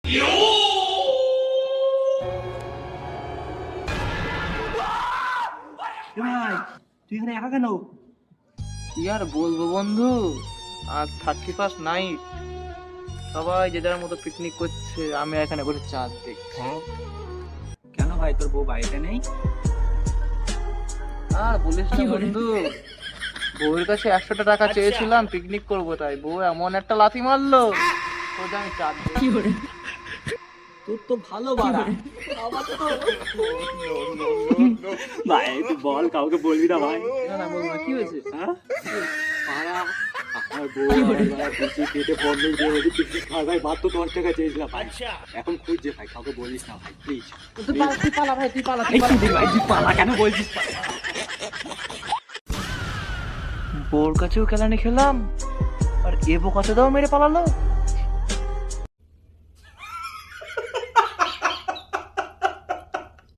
ভাই তুই এখানে একা কেন? কি আর বলবো বন্ধু, আজ 31 নাইট, সবাই যে যার মতো পিকনিক করছে, আমি এখানে বসে চাঁদ দেখছি। কেন ভাই, তোর বউ বাড়িতে নেই? আর বলিস না বন্ধু, বউয়ের কাছে 100টা টাকা চেয়েছিলাম পিকনিক করবো, তাই বউ এমন একটা লাথি মারলো তো যে আমি চাঁদ দেখছি। তোর তো ভালো বাড়া। ভাই তুই বল, কাউকে বলবি না ভাই। না না বলবো না, কি হয়েছে? হ্যাঁ বাড়া, আমার বউ পেটে বন্ধ দিয়ে ওদের পিকনিক খাওয়া ভাই, মাত্র 10 টাকা চেয়েছিলাম ভাই। এখন খুঁজছে ভাই, কাউকে বলিস না ভাই প্লিজ। তুই পালা ভাই, তুই পালা। ভাই তুই পালা কেন বলছিস? বউর কাছেও কেলানি খেলাম, আর এ বোকাতে দাও মেরে পালালো।